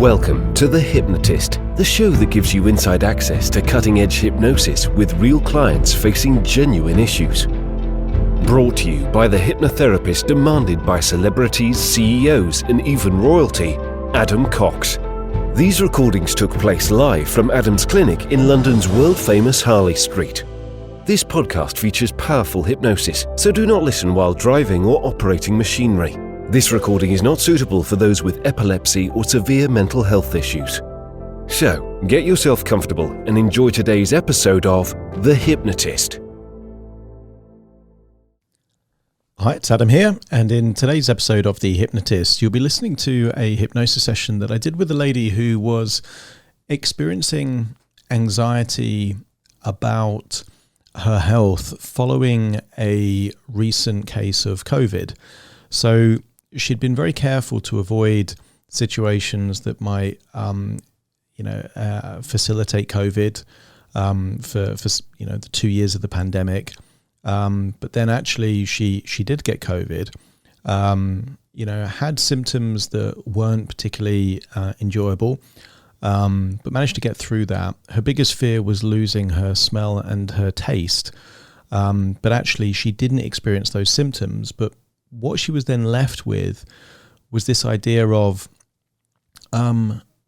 Welcome to The Hypnotist, the show that gives you inside access to cutting-edge hypnosis with real clients facing genuine issues. Brought to you by the hypnotherapist demanded by celebrities, CEOs, and even royalty, Adam Cox. These recordings took place live from Adam's clinic in London's world-famous Harley Street. This podcast features powerful hypnosis, so do not listen while driving or operating machinery. This recording is not suitable for those with epilepsy or severe mental health issues. So, get yourself comfortable and enjoy today's episode of The Hypnotist. Hi, it's Adam here, and in today's episode of The Hypnotist, you'll be listening to a hypnosis session that I did with a lady who was experiencing anxiety about her health following a recent case of COVID. So she'd been very careful to avoid situations that might, facilitate COVID for the 2 years of the pandemic. But then actually she did get COVID, had symptoms that weren't particularly enjoyable, but managed to get through that. Her biggest fear was losing her smell and her taste. But actually she didn't experience those symptoms. But what she was then left with was this idea of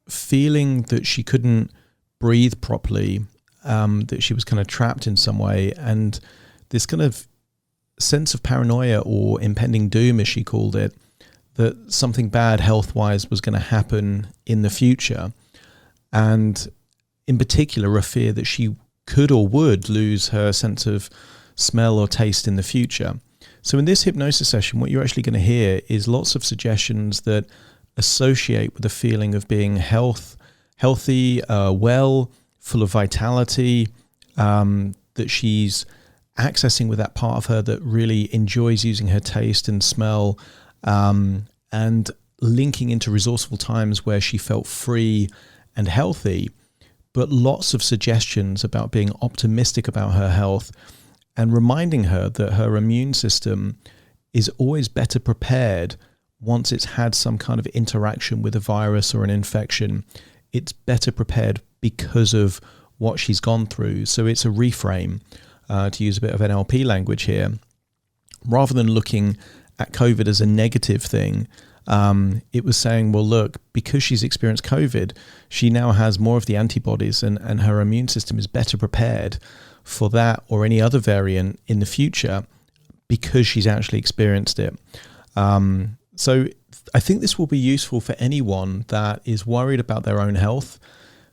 feeling that she couldn't breathe properly, that she was kind of trapped in some way, and this kind of sense of paranoia or impending doom, as she called it, that something bad health-wise was going to happen in the future. And in particular, a fear that she could or would lose her sense of smell or taste in the future. So in this hypnosis session, what you're actually going to hear is lots of suggestions that associate with a feeling of being healthy, well, full of vitality, that she's accessing with that part of her that really enjoys using her taste and smell, and linking into resourceful times where she felt free and healthy, but lots of suggestions about being optimistic about her health and reminding her that her immune system is always better prepared once it's had some kind of interaction with a virus or an infection. It's better prepared because of what she's gone through. So it's a reframe, to use a bit of NLP language here. Rather than looking at COVID as a negative thing, it was saying, well, look, because she's experienced COVID, she now has more of the antibodies and her immune system is better prepared for that or any other variant in the future because she's actually experienced it. So I think this will be useful for anyone that is worried about their own health,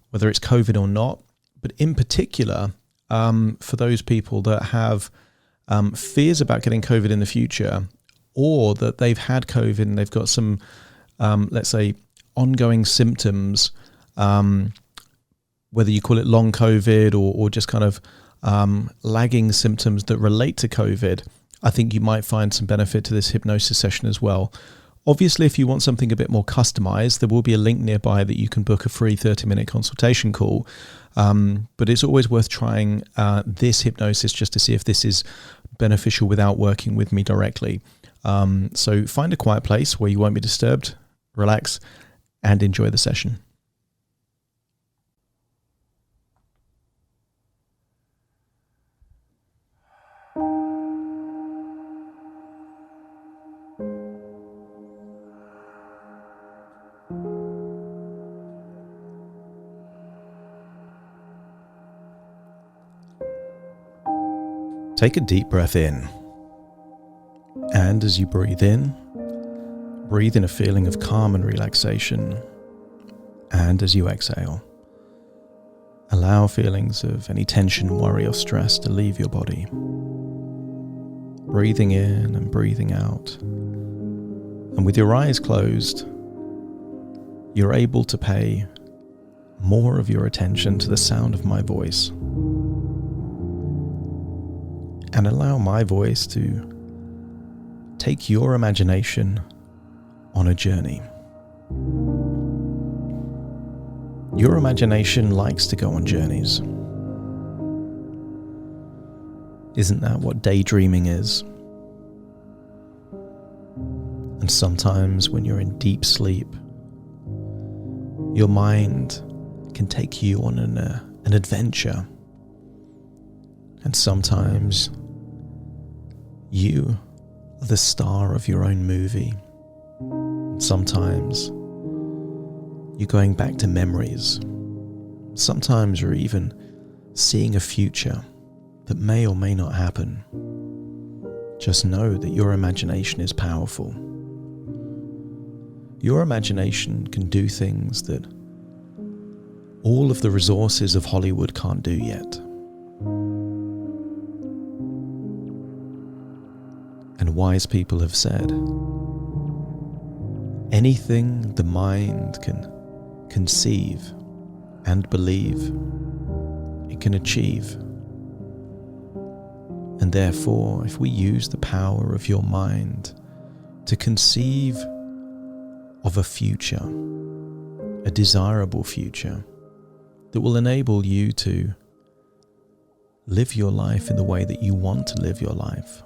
whether it's COVID or not, but in particular, for those people that have fears about getting COVID in the future, or that they've had COVID and they've got some, let's say, ongoing symptoms, whether you call it long COVID or just kind of lagging symptoms that relate to COVID. I think you might find some benefit to this hypnosis session as well. Obviously, if you want something a bit more customized, there will be a link nearby that you can book a free 30-minute consultation call. But it's always worth trying this hypnosis just to see if this is beneficial without working with me directly. So find a quiet place where you won't be disturbed, relax, and enjoy the session. Take a deep breath in, and as you breathe in a feeling of calm and relaxation, and as you exhale, allow feelings of any tension, worry or stress to leave your body. Breathing in and breathing out, and with your eyes closed, you're able to pay more of your attention to the sound of my voice. And allow my voice to take your imagination on a journey. Your imagination likes to go on journeys. Isn't that what daydreaming is? And sometimes when you're in deep sleep, Your mind can take you on an adventure. And sometimes you are the star of your own movie. Sometimes you're going back to memories. Sometimes you're even seeing a future that may or may not happen. Just know that your imagination is powerful. Your imagination can do things that all of the resources of Hollywood can't do yet. And wise people have said, anything the mind can conceive and believe, it can achieve. And therefore, if we use the power of your mind to conceive of a future, a desirable future, that will enable you to live your life in the way that you want to live your life,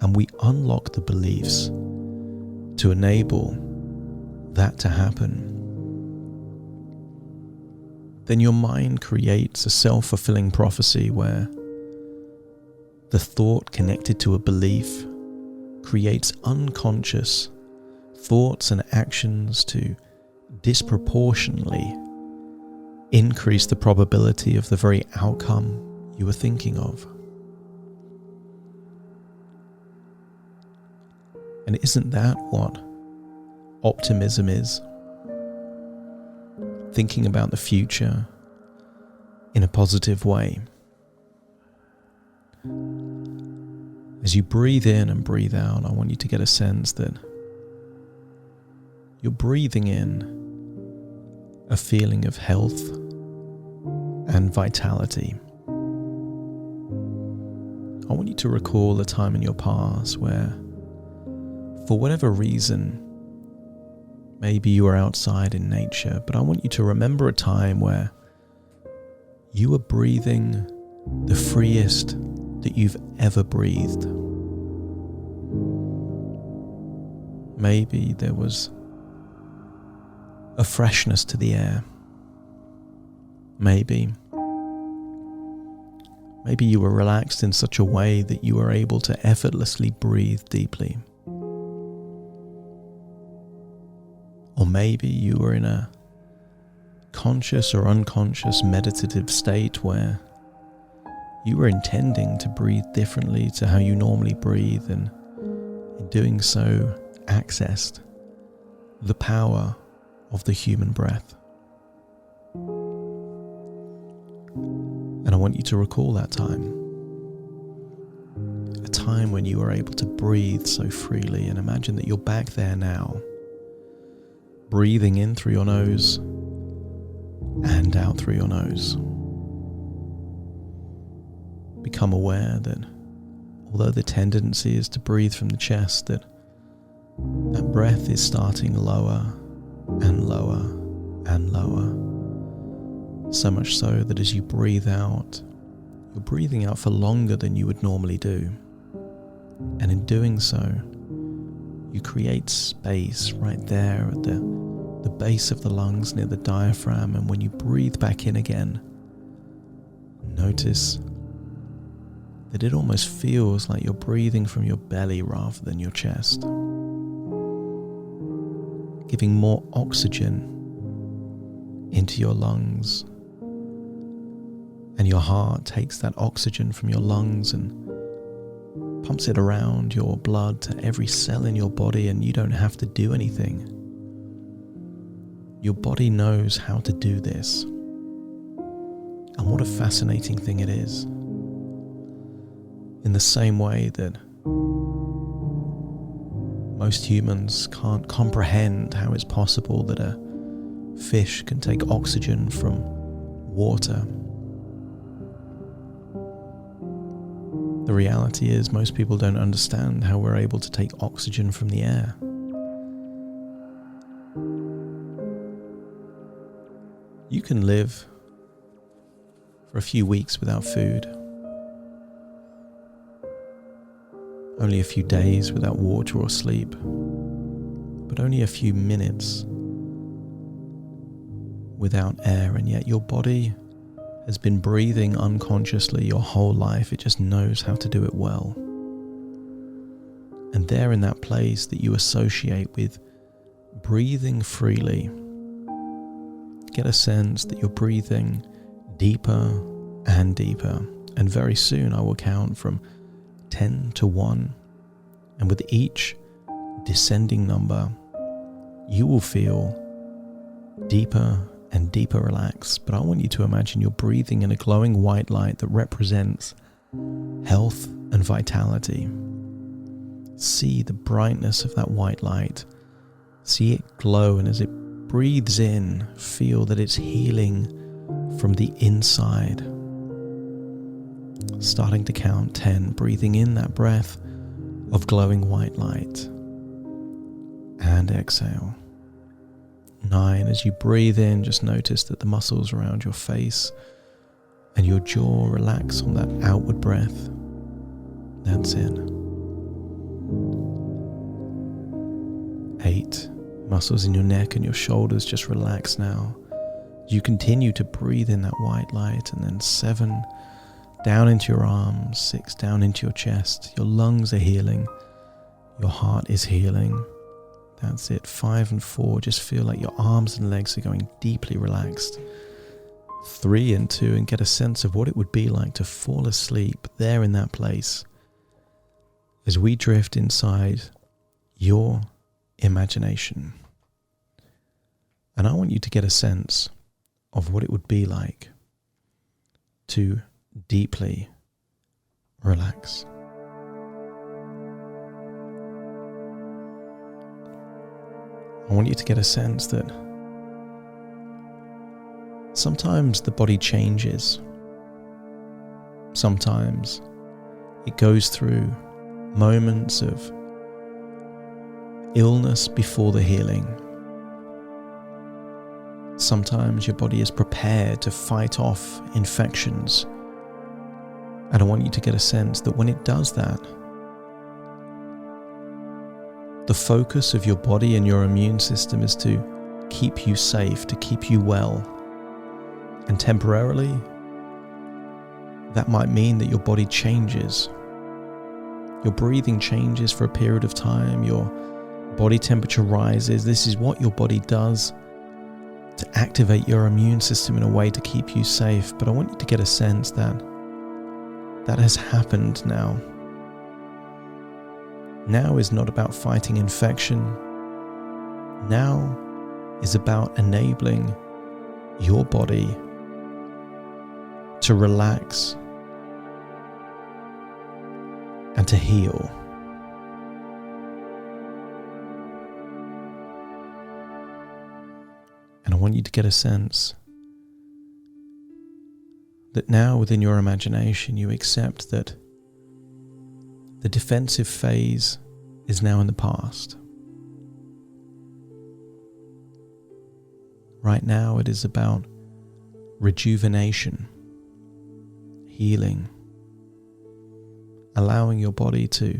and we unlock the beliefs to enable that to happen, then your mind creates a self-fulfilling prophecy where the thought connected to a belief creates unconscious thoughts and actions to disproportionately increase the probability of the very outcome you were thinking of. And isn't that what optimism is? Thinking about the future in a positive way. As you breathe in and breathe out, I want you to get a sense that you're breathing in a feeling of health and vitality. I want you to recall a time in your past where, for whatever reason, maybe you were outside in nature, but I want you to remember a time where you were breathing the freest that you've ever breathed. Maybe there was a freshness to the air. Maybe you were relaxed in such a way that you were able to effortlessly breathe deeply. Or maybe you were in a conscious or unconscious meditative state where you were intending to breathe differently to how you normally breathe, and in doing so accessed the power of the human breath. And I want you to recall that time. A time when you were able to breathe so freely, and imagine that you're back there now, breathing in through your nose and out through your nose. Become aware that although the tendency is to breathe from the chest, that breath is starting lower and lower and lower. So much so that as you breathe out, you're breathing out for longer than you would normally do. And in doing so, you create space right there at the base of the lungs near the diaphragm. And when you breathe back in again, notice that it almost feels like you're breathing from your belly rather than your chest, giving more oxygen into your lungs. And your heart takes that oxygen from your lungs and pumps it around your blood to every cell in your body, and you don't have to do anything. Your body knows how to do this. And what a fascinating thing it is. In the same way that most humans can't comprehend how it's possible that a fish can take oxygen from water. The reality is most people don't understand how we're able to take oxygen from the air. You can live for a few weeks without food, only a few days without water or sleep, but only a few minutes without air, and yet your body has been breathing unconsciously your whole life. It just knows how to do it well. And there in that place that you associate with breathing freely, get a sense that you're breathing deeper and deeper. And very soon I will count from 10 to 1. And with each descending number, you will feel deeper and deeper relaxed. But I want you to imagine you're breathing in a glowing white light that represents health and vitality. See the brightness of that white light. See it glow, and as it breathes in, feel that it's healing from the inside. Starting to count 10, breathing in that breath of glowing white light. And exhale. 9, as you breathe in, just notice that the muscles around your face and your jaw relax on that outward breath. That's it. 8, muscles in your neck and your shoulders just relax now. You continue to breathe in that white light. And then 7, down into your arms. 6, down into your chest. Your lungs are healing. Your heart is healing. That's it. 5 and 4, just feel like your arms and legs are going deeply relaxed. 3 and 2, and get a sense of what it would be like to fall asleep there in that place as we drift inside your imagination. And I want you to get a sense of what it would be like to deeply relax. I want you to get a sense that sometimes the body changes. Sometimes it goes through moments of illness before the healing. Sometimes your body is prepared to fight off infections. And I want you to get a sense that when it does that, the focus of your body and your immune system is to keep you safe, to keep you well. And temporarily, that might mean that your body changes. Your breathing changes for a period of time. Your body temperature rises. This is what your body does to activate your immune system in a way to keep you safe. But I want you to get a sense that that has happened now. Now is not about fighting infection. Now is about enabling your body to relax and to heal. And I want you to get a sense that now within your imagination you accept that the defensive phase is now in the past. Right now it is about rejuvenation, healing, allowing your body to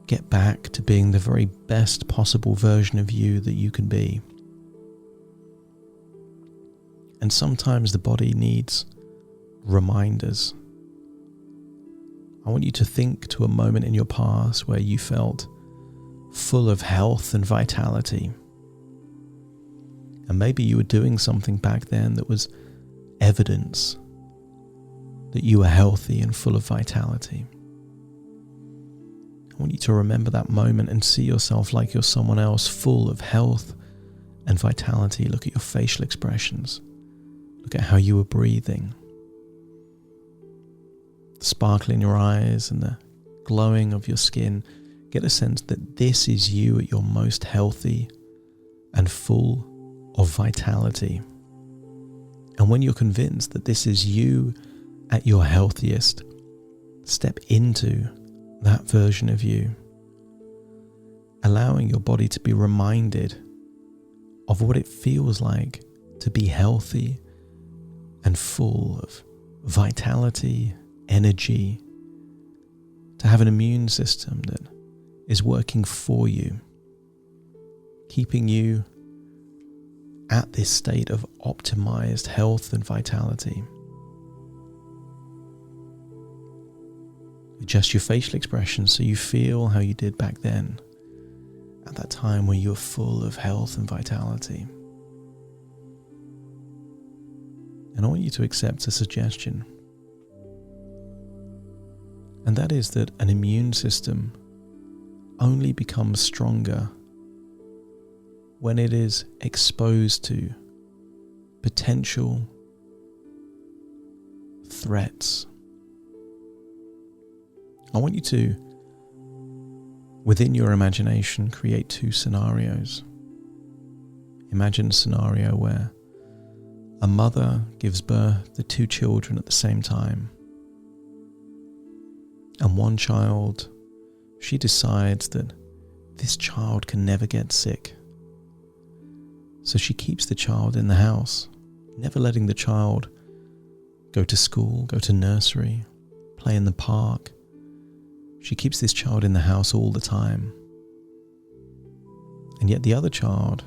get back to being the very best possible version of you that you can be. And sometimes the body needs reminders. I want you to think to a moment in your past where you felt full of health and vitality. And maybe you were doing something back then that was evidence that you were healthy and full of vitality. I want you to remember that moment and see yourself like you're someone else full of health and vitality. Look at your facial expressions. Look at how you were breathing. The sparkle in your eyes and the glowing of your skin. Get a sense that this is you at your most healthy and full of vitality. And when you're convinced that this is you at your healthiest, step into that version of you, allowing your body to be reminded of what it feels like to be healthy and full of vitality, energy, to have an immune system that is working for you, keeping you at this state of optimized health and vitality. Adjust your facial expression so you feel how you did back then, at that time where you were full of health and vitality. And I want you to accept a suggestion. And that is that an immune system only becomes stronger when it is exposed to potential threats. I want you to, within your imagination, create two scenarios. Imagine a scenario where a mother gives birth to two children at the same time. And one child, she decides that this child can never get sick. So she keeps the child in the house, never letting the child go to school, go to nursery, play in the park. She keeps this child in the house all the time. And yet the other child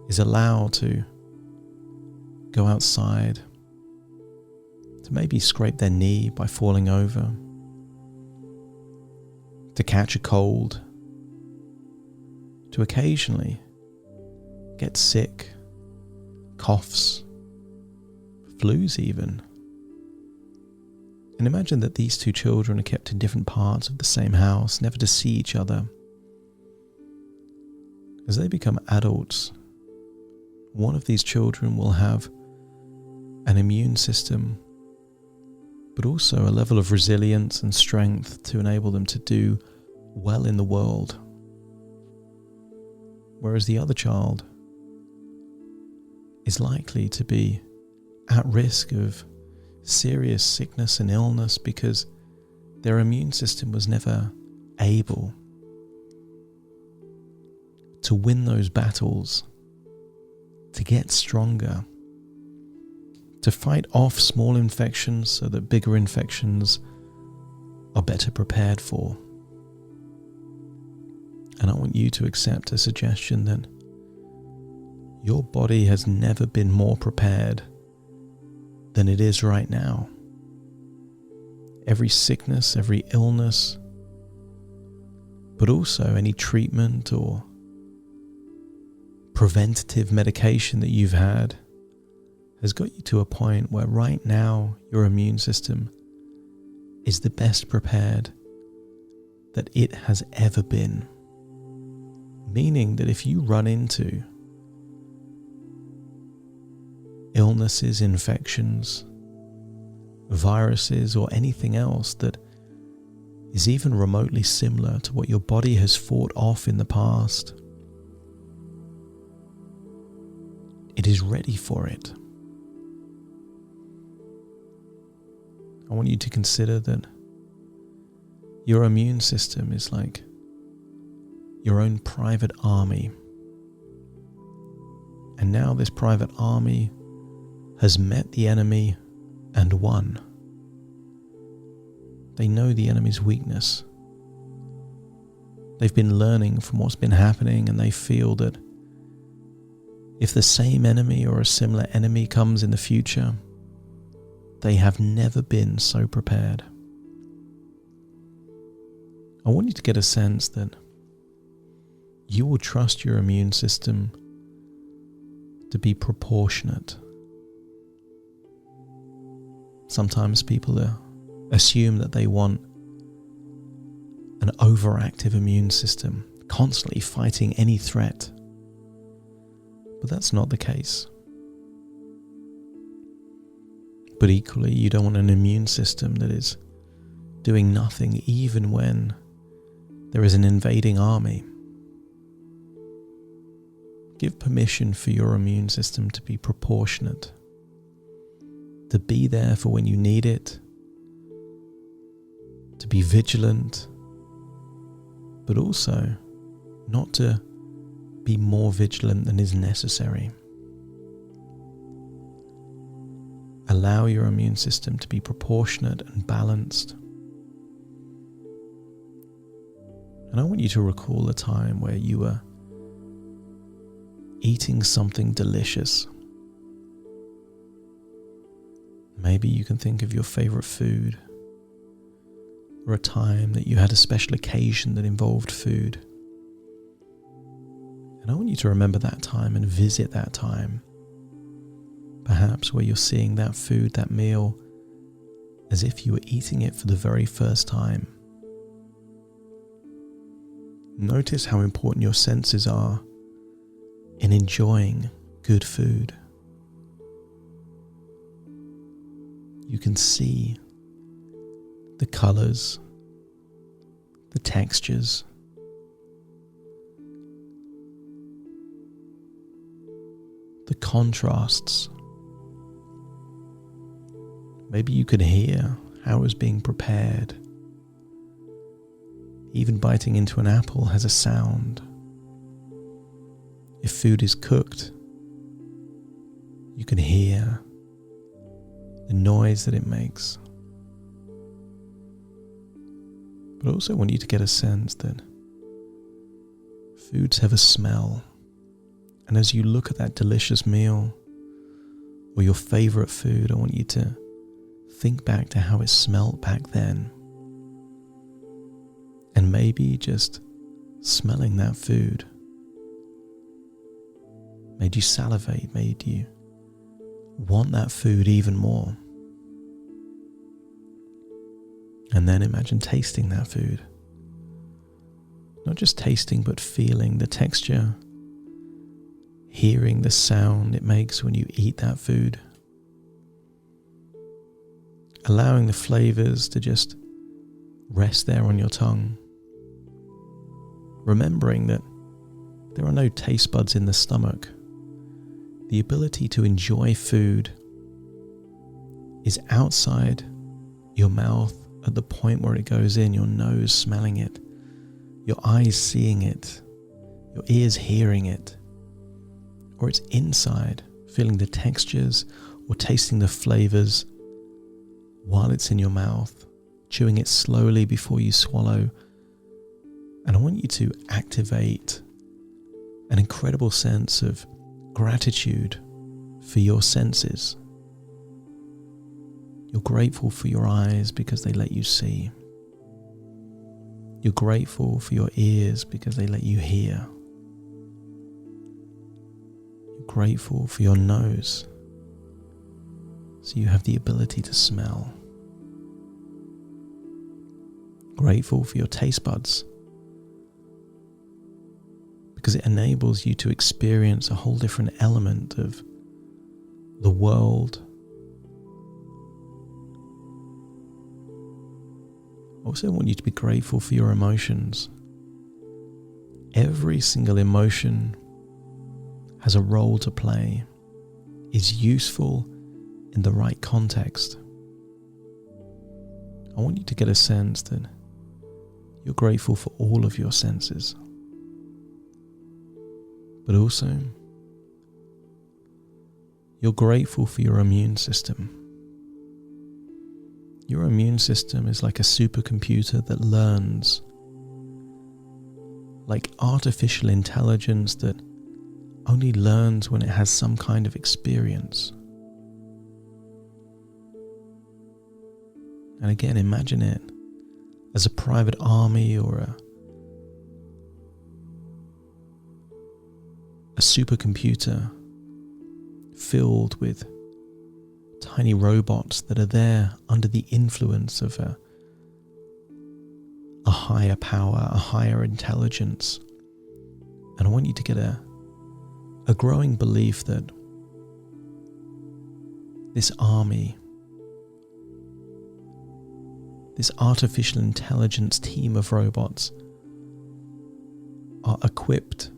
is allowed to go outside, to maybe scrape their knee by falling over, to catch a cold, to occasionally get sick, coughs, flus even. And imagine that these two children are kept in different parts of the same house, never to see each other. As they become adults, one of these children will have an immune system, but also a level of resilience and strength to enable them to do well in the world. Whereas the other child is likely to be at risk of serious sickness and illness because their immune system was never able to win those battles, to get stronger, to fight off small infections so that bigger infections are better prepared for. And I want you to accept a suggestion that your body has never been more prepared than it is right now. Every sickness, every illness, but also any treatment or preventative medication that you've had has got you to a point where right now your immune system is the best prepared that it has ever been. Meaning that if you run into illnesses, infections, viruses, or anything else that is even remotely similar to what your body has fought off in the past, it is ready for it. I want you to consider that your immune system is like your own private army. And now this private army has met the enemy and won. They know the enemy's weakness. They've been learning from what's been happening, and they feel that if the same enemy or a similar enemy comes in the future, they have never been so prepared. I want you to get a sense that you will trust your immune system to be proportionate. Sometimes people assume that they want an overactive immune system, constantly fighting any threat. But that's not the case. But equally, you don't want an immune system that is doing nothing even when there is an invading army. Give permission for your immune system to be proportionate, to be there for when you need it, to be vigilant, but also not to be more vigilant than is necessary. Allow your immune system to be proportionate and balanced. And I want you to recall a time where you were eating something delicious. Maybe you can think of your favorite food, or a time that you had a special occasion that involved food. And I want you to remember that time and visit that time. Perhaps where you're seeing that food, that meal, as if you were eating it for the very first time. Notice how important your senses are in enjoying good food. You can see the colors, the textures, the contrasts. Maybe you could hear how it was being prepared. Even biting into an apple has a sound. If food is cooked, you can hear the noise that it makes. But I also want you to get a sense that foods have a smell. And as you look at that delicious meal or your favorite food, I want you to think back to how it smelled back then. And maybe just smelling that food made you salivate, made you want that food even more. And then imagine tasting that food. Not just tasting, but feeling the texture, hearing the sound it makes when you eat that food. Allowing the flavors to just rest there on your tongue. Remembering that there are no taste buds in the stomach. The ability to enjoy food is outside your mouth at the point where it goes in, your nose smelling it, your eyes seeing it, your ears hearing it, or it's inside, feeling the textures or tasting the flavors while it's in your mouth, chewing it slowly before you swallow. And I want you to activate an incredible sense of gratitude for your senses. You're grateful for your eyes because they let you see. You're grateful for your ears because they let you hear. You're grateful for your nose so you have the ability to smell. Grateful for your taste buds because it enables you to experience a whole different element of the world. I also want you to be grateful for your emotions. Every single emotion has a role to play, is useful in the right context. I want you to get a sense that you're grateful for all of your senses. But also, you're grateful for your immune system. Your immune system is like a supercomputer that learns, like artificial intelligence that only learns when it has some kind of experience. And again, imagine it as a private army or a supercomputer filled with tiny robots that are there under the influence of a higher power, a higher intelligence. And I want you to get a growing belief that this army, this artificial intelligence team of robots are equipped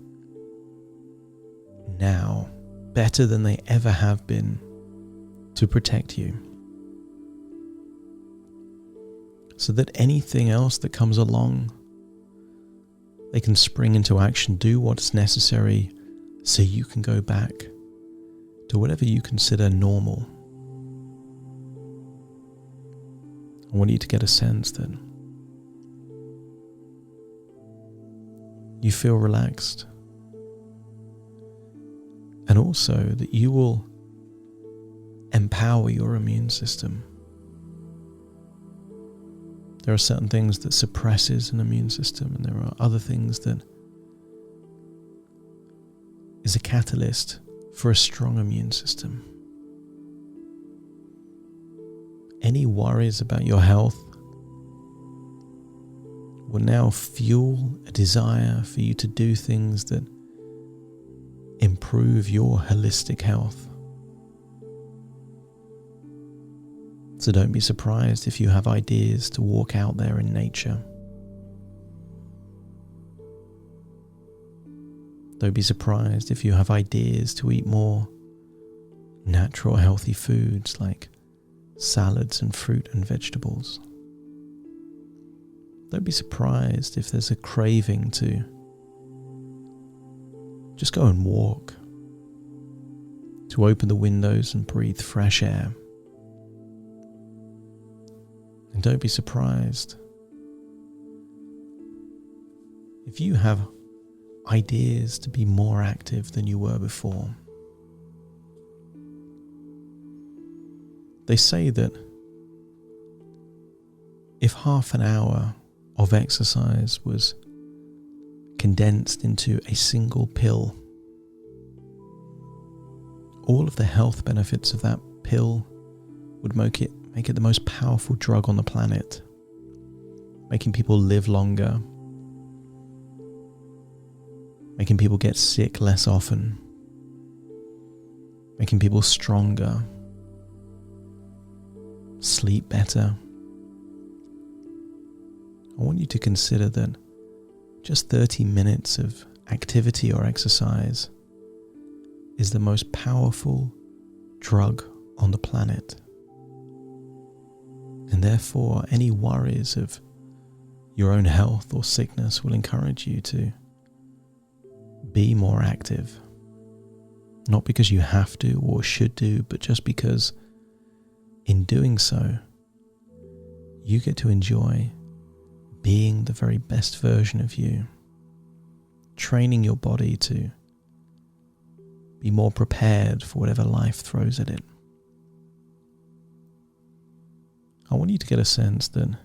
now better than they ever have been to protect you, so that anything else that comes along, they can spring into action, do what's necessary so you can go back to whatever you consider normal. I want you to get a sense that you feel relaxed. And also that you will empower your immune system. There are certain things that suppresses an immune system, and there are other things that is a catalyst for a strong immune system. Any worries about your health will now fuel a desire for you to do things that improve your holistic health. So don't be surprised if you have ideas to walk out there in nature. Don't be surprised if you have ideas to eat more natural, healthy foods like salads and fruit and vegetables. Don't be surprised if there's a craving to just go and walk, to open the windows and breathe fresh air. And don't be surprised if you have ideas to be more active than you were before. They say that if half an hour of exercise was condensed into a single pill, all of the health benefits of that pill would make it the most powerful drug on the planet, making people live longer, making people get sick less often, making people stronger, sleep better. I want you to consider that just 30 minutes of activity or exercise is the most powerful drug on the planet. And therefore, any worries of your own health or sickness will encourage you to be more active. Not because you have to or should do, but just because in doing so, you get to enjoy being the very best version of you, training your body to be more prepared for whatever life throws at it. I want you to get a sense that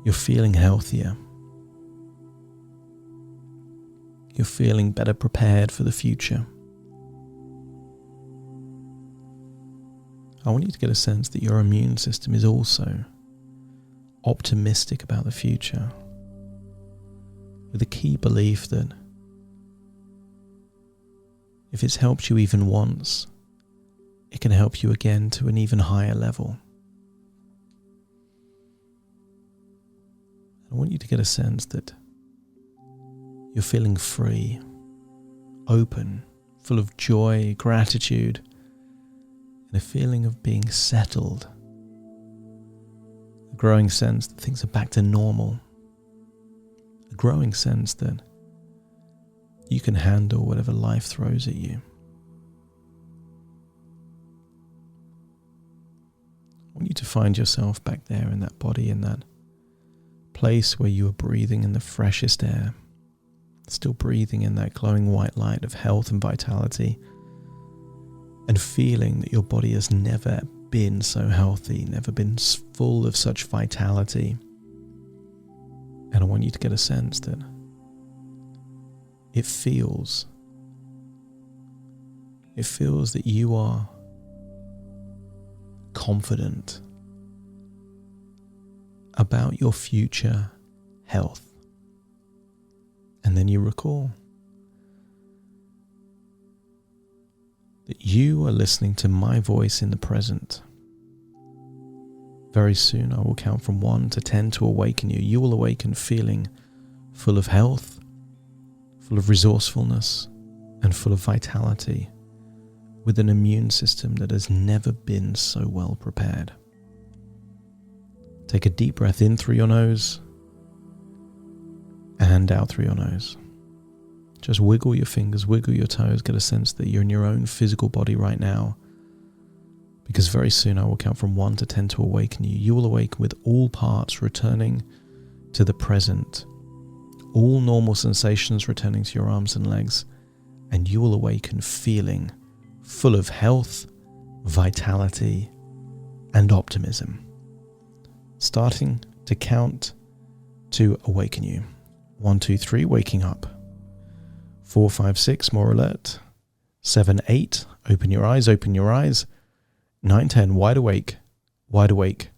you're feeling healthier. You're feeling better prepared for the future. I want you to get a sense that your immune system is also optimistic about the future, with a key belief that if it's helped you even once, it can help you again to an even higher level. I want you to get a sense that you're feeling free, open, full of joy, gratitude, and a feeling of being settled. A growing sense that things are back to normal. A growing sense that you can handle whatever life throws at you. I want you to find yourself back there in that body, in that place where you are breathing in the freshest air, still breathing in that glowing white light of health and vitality, and feeling that your body has never been so healthy, never been full of such vitality. And I want you to get a sense that it feels that you are confident about your future health. And then you recall that you are listening to my voice in the present. Very soon I will count from 1 to 10 to awaken you. You will awaken feeling full of health, full of resourcefulness, and full of vitality, with an immune system that has never been so well prepared. Take a deep breath in through your nose and out through your nose. Just wiggle your fingers, wiggle your toes, get a sense that you're in your own physical body right now. Because very soon I will count from 1 to 10 to awaken you. You will awaken with all parts returning to the present. All normal sensations returning to your arms and legs. and you will awaken feeling full of health, vitality, and optimism. Starting to count to awaken you. 1, 2, 3, waking up. 4, 5, 6, more alert. 7, 8, open your eyes, open your eyes. 9, 10, wide awake, wide awake,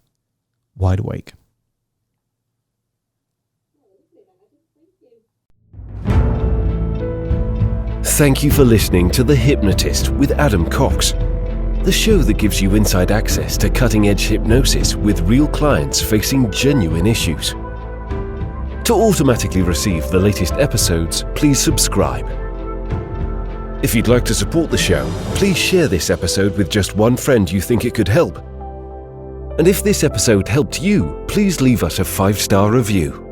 wide awake. Thank you for listening to The Hypnotist with Adam Cox, the show that gives you inside access to cutting-edge hypnosis with real clients facing genuine issues. To automatically receive the latest episodes, please subscribe. If you'd like to support the show, please share this episode with just one friend you think it could help. And if this episode helped you, please leave us a 5-star review.